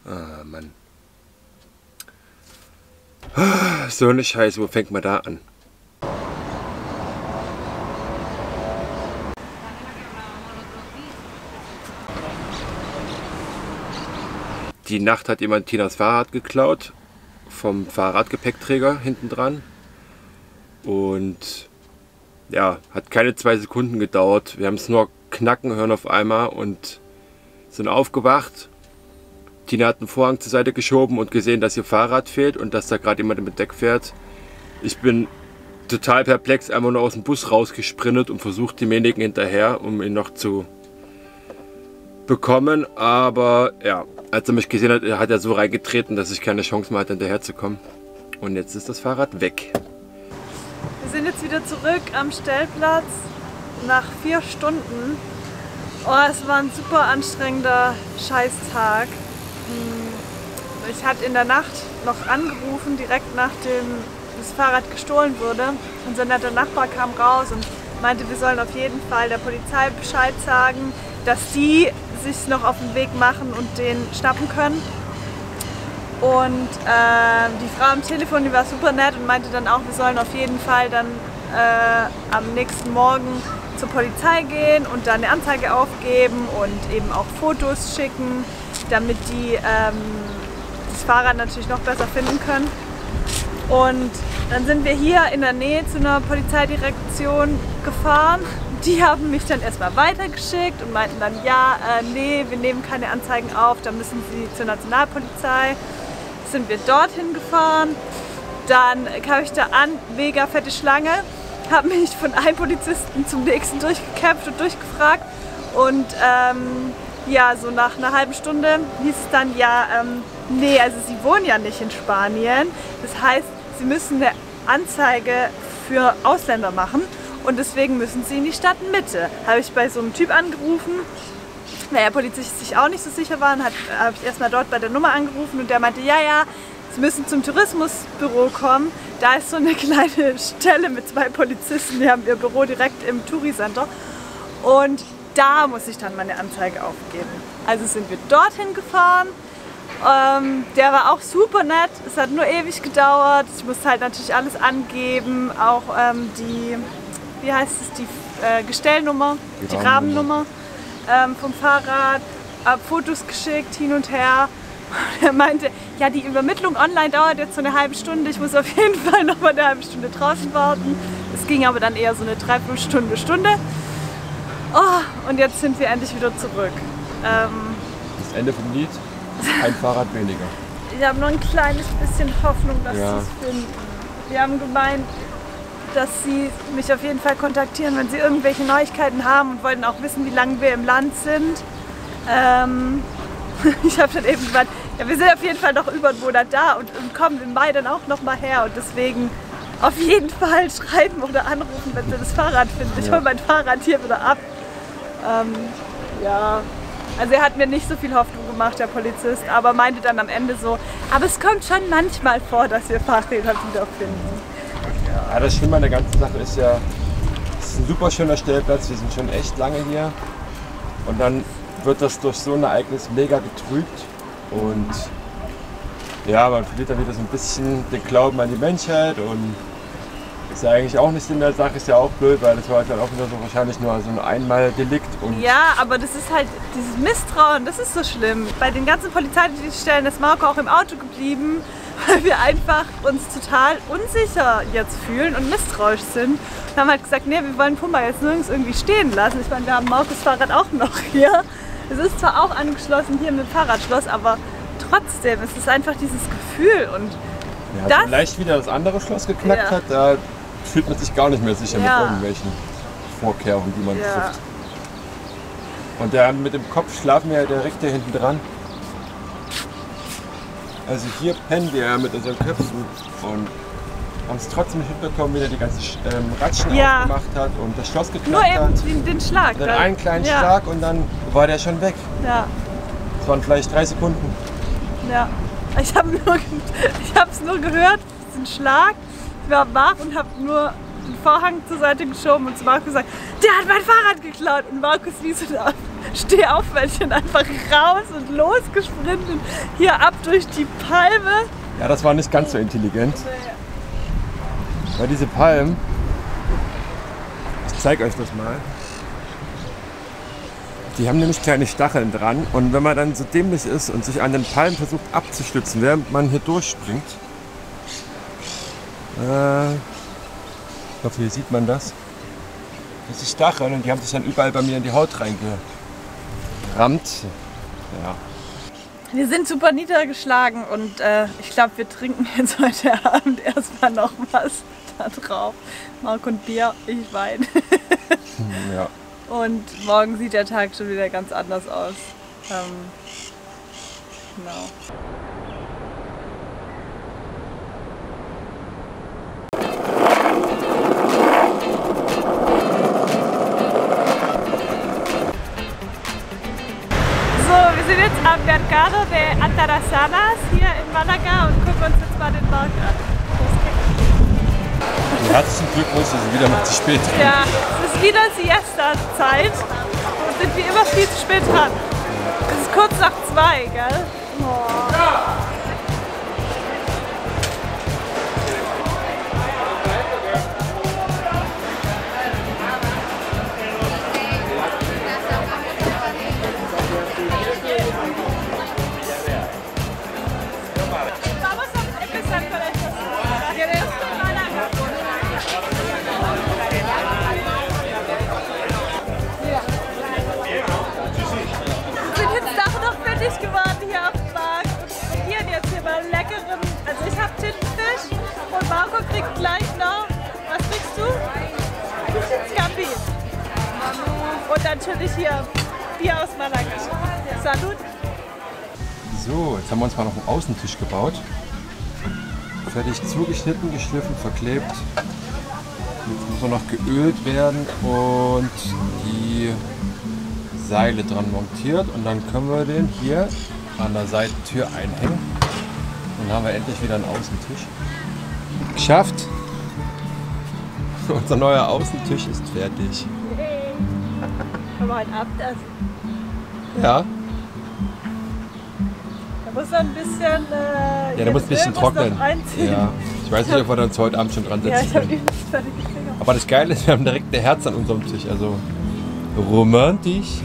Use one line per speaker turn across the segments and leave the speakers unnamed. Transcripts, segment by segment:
Ah, Mann. So eine Scheiße, wo fängt man da an? Die Nacht hat jemand Tinas Fahrrad geklaut, vom Fahrradgepäckträger hinten dran. Und ja, hat keine 2 Sekunden gedauert. Wir haben es nur knacken hören auf einmal und sind aufgewacht. Tina hat den Vorhang zur Seite geschoben und gesehen, dass ihr Fahrrad fehlt und dass da gerade jemand mit Deck fährt. Ich bin total perplex, einfach nur aus dem Bus rausgesprintet und versucht demjenigen hinterher, um ihn noch zu bekommen. Aber ja, als er mich gesehen hat, hat er so reingetreten, dass ich keine Chance mehr hatte, hinterher zu kommen. Und jetzt ist das Fahrrad weg.
Wir sind jetzt wieder zurück am Stellplatz nach 4 Stunden. Oh, es war ein super anstrengender Scheißtag. Ich hatte in der Nacht noch angerufen, direkt nachdem das Fahrrad gestohlen wurde. Unser netter Nachbar kam raus und meinte, wir sollen auf jeden Fall der Polizei Bescheid sagen, dass die sich noch auf den Weg machen und den schnappen können. Und die Frau am Telefon, die war super nett und meinte dann auch, wir sollen auf jeden Fall dann am nächsten Morgen zur Polizei gehen und dann eine Anzeige aufgeben und eben auch Fotos schicken, damit die das Fahrrad natürlich noch besser finden können. Und dann sind wir hier in der Nähe zu einer Polizeidirektion gefahren. Die haben mich dann erstmal weitergeschickt und meinten dann, ja, nee, wir nehmen keine Anzeigen auf, da müssen Sie zur Nationalpolizei. Sind wir dorthin gefahren, dann kam ich da an, mega fette Schlange, habe mich von einem Polizisten zum nächsten durchgekämpft und durchgefragt und ja, so nach einer halben Stunde hieß es dann, ja, nee, also Sie wohnen ja nicht in Spanien, das heißt, Sie müssen eine Anzeige für Ausländer machen und deswegen müssen Sie in die Stadtmitte. Habe ich bei so einem Typ angerufen, der Polizist sich auch nicht so sicher war, habe ich erstmal dort bei der Nummer angerufen und der meinte, ja, ja, Sie müssen zum Tourismusbüro kommen, da ist so eine kleine Stelle mit 2 Polizisten, die haben ihr Büro direkt im Touri-Center und da muss ich dann meine Anzeige aufgeben. Also sind wir dorthin gefahren, der war auch super nett, es hat nur ewig gedauert, ich musste halt natürlich alles angeben, auch die, wie heißt es, die Gestellnummer, die Rahmennummer vom Fahrrad, Fotos geschickt, hin und her. Er meinte, ja, die Übermittlung online dauert jetzt so eine halbe Stunde, ich muss auf jeden Fall noch mal eine halbe Stunde draußen warten. Es ging aber dann eher so eine Dreiviertelstunde. Oh, und jetzt sind wir endlich wieder zurück.
Das Ende vom Lied, ein Fahrrad weniger.
Ich habe noch ein kleines bisschen Hoffnung, dass sie es finden. Wir haben gemeint, dass sie mich auf jeden Fall kontaktieren, wenn sie irgendwelche Neuigkeiten haben und wollten auch wissen, wie lange wir im Land sind. Ich habe dann eben gemeint, ja, wir sind auf jeden Fall noch über einen Monat da und kommen im Mai dann auch noch mal her und deswegen auf jeden Fall schreiben oder anrufen, wenn sie das Fahrrad finden. Ich hole mein Fahrrad hier wieder ab. Ja, also er hat mir nicht so viel Hoffnung gemacht, der Polizist, aber meinte dann am Ende so, aber es kommt schon manchmal vor, dass wir Fahrräder wiederfinden.
Ja, das Schlimme an der ganzen Sache ist ja, es ist ein super schöner Stellplatz, wir sind schon echt lange hier und dann wird das durch so ein Ereignis mega getrübt und ja, man verliert dann wieder so ein bisschen den Glauben an die Menschheit und ist ja eigentlich auch nicht Sinn der Sache, ist ja auch blöd, weil das war halt dann auch wieder so wahrscheinlich nur so ein Einmal-Delikt.
Ja, aber das ist halt dieses Misstrauen, das ist so schlimm. Bei den ganzen Polizeidienststellen ist Marco auch im Auto geblieben, weil wir einfach uns total unsicher jetzt fühlen und misstrauisch sind. Wir haben halt gesagt, nee, wir wollen Pumba jetzt nirgends irgendwie stehen lassen. Ich meine, wir haben Marcos Fahrrad auch noch hier. Es ist zwar auch angeschlossen hier mit dem Fahrradschloss, aber trotzdem, es ist einfach dieses Gefühl und
ja, vielleicht wieder das andere Schloss geknackt hat, da fühlt man sich gar nicht mehr sicher mit irgendwelchen Vorkehrungen, die man trifft. Und der mit dem Kopf schlafen wir ja direkt hier hinten dran. Also hier pennen wir ja mit unseren Köpfen und haben es trotzdem nicht mitbekommen, wie er die ganzen Ratschen aufgemacht hat und das Schloss geknackt hat.
Nur eben den Schlag.
Dann einen kleinen Schlag und dann war der schon weg.
Ja.
Das waren vielleicht 3 Sekunden.
Ja. Ich habe es nur gehört, diesen Schlag. Ich war wach und habe nur den Vorhang zur Seite geschoben und zu Markus gesagt, der hat mein Fahrrad geklaut. Und Markus wie so Stehaufmännchen einfach raus und losgesprintet. Hier ab durch die Palme.
Ja, das war nicht ganz so intelligent. Weil diese Palmen, ich zeige euch das mal, die haben nämlich kleine Stacheln dran. Und wenn man dann so dämlich ist und sich an den Palmen versucht abzustützen, während man hier durchspringt, ich hoffe, hier sieht man das. Das sind Stacheln und die haben sich dann überall bei mir in die Haut reingerammt. Ja.
Wir sind super niedergeschlagen und ich glaube, wir trinken jetzt heute Abend erstmal noch was da drauf. Marc und Bier, ich Wein.
Ja.
Und morgen sieht der Tag schon wieder ganz anders aus. Genau. Wir sind jetzt am Mercado de Atarazanas hier in Malaga und gucken uns jetzt mal den Markt an.
Herzlichen Glückwunsch, dass Sie wieder mal zu spät dran.
Ja, es ist wieder Siesta-Zeit und sind wie immer viel zu spät dran. Es ist kurz nach 2, gell? Oh. Geworden hier auf dem Markt und probieren jetzt hier mal leckeren. Also ich habe Tintenfisch und Marco kriegt gleich noch. Was kriegst du? Scampi. Und natürlich hier Bier aus Malaga. Salut.
So, jetzt haben wir uns mal noch einen Außentisch gebaut. Fertig zugeschnitten, geschliffen, verklebt. Jetzt muss er noch geölt werden und die Seile dran montiert und dann können wir den hier an der Seitentür einhängen. Dann haben wir endlich wieder einen Außentisch. Geschafft! Unser neuer Außentisch ist fertig.
Hey. Können wir heute Abend essen?
Ja?
Da muss er ein bisschen.
Ja, der muss ein bisschen trocknen. Ja. Ich weiß nicht, ob wir uns heute Abend schon dran setzen können.
Ja, ich habe fertige Finger.
Aber das Geile ist, wir haben direkt ein Herz an unserem Tisch. Also romantisch.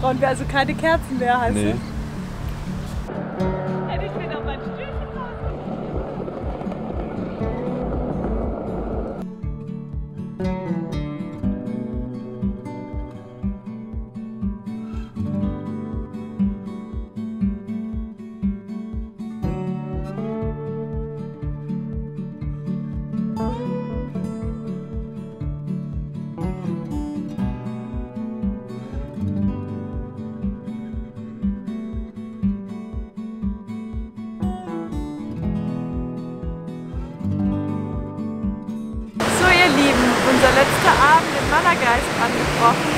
Brauchen wir also keine Kerzen mehr, heißt
Nee.
es? Hätte ich mir noch mein Stühlchen raus. Unser letzter Abend in Malaga ist angebrochen.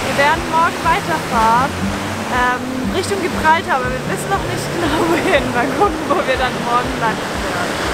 Wir werden morgen weiterfahren Richtung Gibraltar, aber wir wissen noch nicht genau wohin. Mal gucken, wo wir dann morgen landen werden.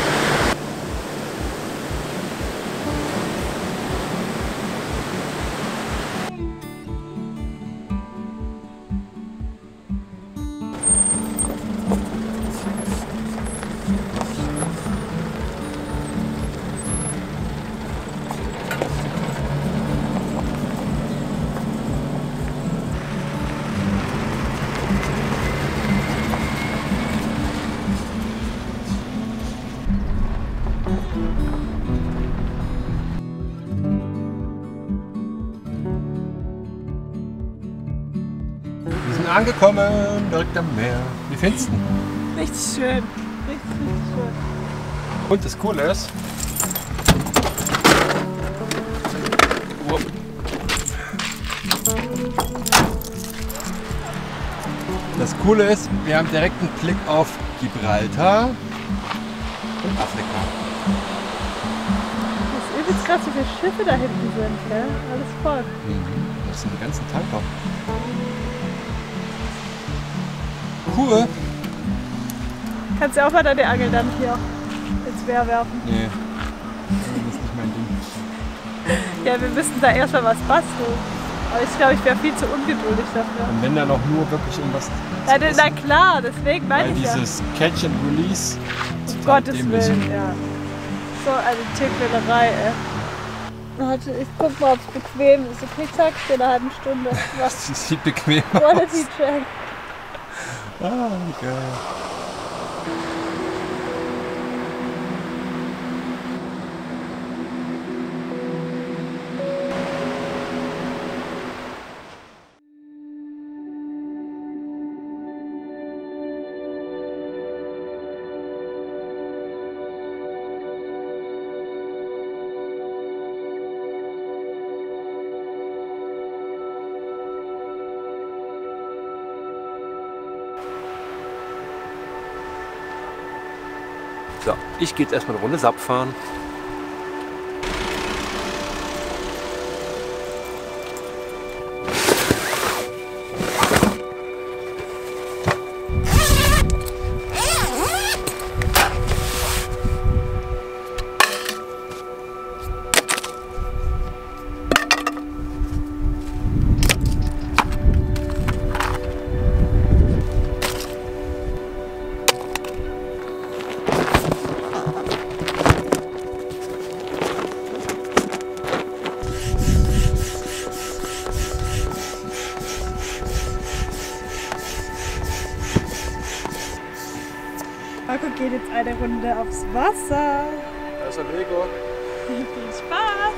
Angekommen, direkt am Meer. Wie findest du?
Richtig schön. Richtig schön.
Und das Coole ist, wir haben direkt einen Blick auf Gibraltar und Afrika.
Das ist übelst krass, wie viele Schiffe da hinten sind, gell? Alles voll.
Das sind die ganzen Tanker. Cool.
Kannst du auch mal deine Angel dann hier ins Meer werfen?
Nee, das ist nicht mein Ding.
Ja, wir müssten da erstmal was basteln. Aber ich glaube, ich wäre viel zu ungeduldig dafür.
Und wenn dann auch nur wirklich um was
Ja, na klar, deswegen meine
weil
ich ja.
dieses Catch and Release
Um
total
Gottes
dämlich.
Willen, ja. So eine Tierquälerei, ey. Warte, ich guck mal, ob es bequem ist. Okay, zack, in einer halben Stunde. Was?
Das sieht bequem aus.
Quality Check.
Ah, geil. So, ich gehe jetzt erstmal eine Runde Sap fahren.
Marco geht jetzt eine Runde aufs Wasser.
Da ist der Lego.
Viel Spaß!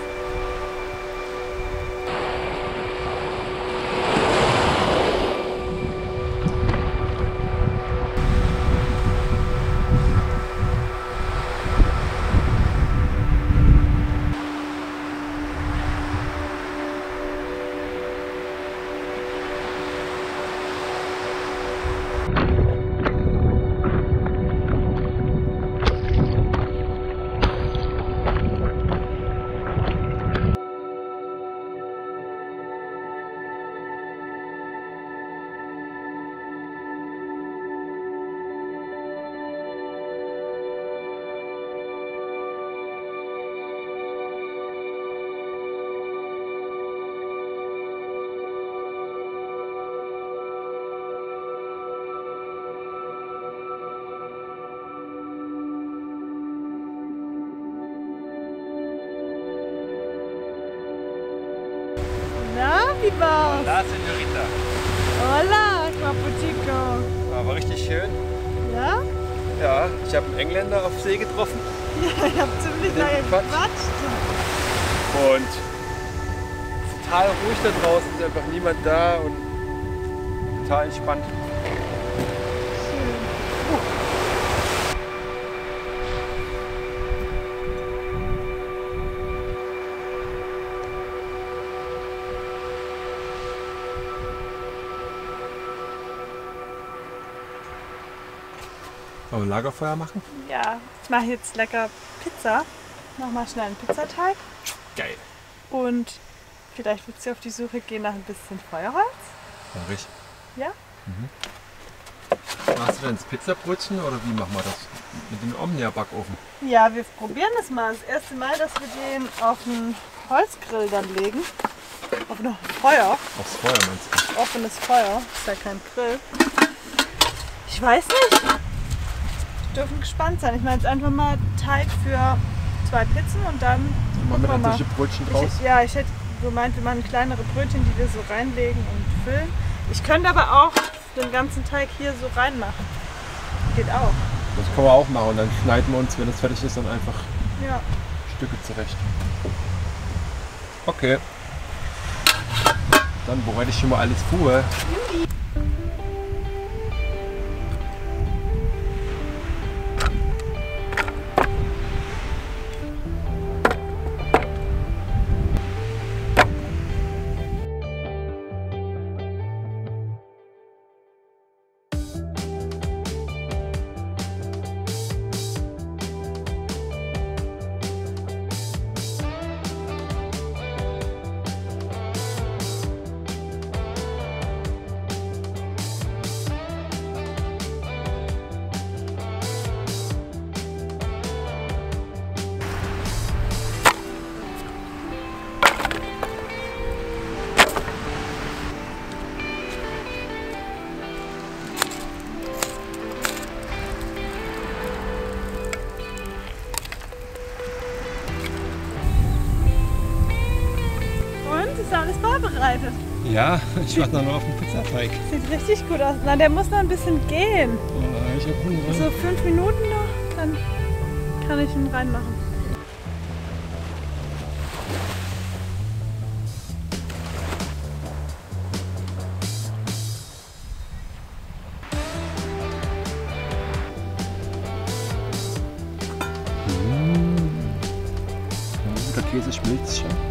Na, wie war's?
Hola, Señorita.
Hola, Cappuccino.
War richtig schön.
Ja?
Ja, ich habe einen Engländer auf See getroffen.
Ja, ich hab ziemlich lange gequatscht.
Und total ruhig da draußen, ist einfach niemand da und total entspannt. Wollen wir ein Lagerfeuer machen?
Ja, ich mache jetzt lecker Pizza. Mach mal schnell einen Pizzateig.
Geil.
Und vielleicht willst du auf die Suche gehen nach ein bisschen Feuerholz.
Mach ich.
Ja?
Machst du denn das Pizzabrötchen oder wie machen wir das? Mit dem Omnia-Backofen?
Ja, wir probieren das mal. Das erste Mal, dass wir den auf einen Holzgrill dann legen. Auf ein Feuer.
Aufs Feuer meinst du?
Offenes Feuer. Ist ja kein Grill. Ich weiß nicht. Wir dürfen gespannt sein. Ich meine jetzt einfach mal Teig für 2 Pizzen und dann
Machen wir
gucken
dann solche Brötchen draus?
Ich hätte gemeint, wir machen kleinere Brötchen, die wir so reinlegen und füllen. Ich könnte aber auch den ganzen Teig hier so reinmachen. Geht auch.
Das können wir auch machen und dann schneiden wir uns, wenn es fertig ist, dann einfach
Ja.
Stücke zurecht. Okay. Dann bereite ich schon mal alles vor.
vorbereitet.
Ja, ich warte noch auf den Pizzateig.
Sieht richtig gut aus. Na, der muss noch ein bisschen gehen.
Oh, ich hab Hunger.
So 5 Minuten noch, dann kann ich ihn reinmachen.
Der Käse schmilzt schon.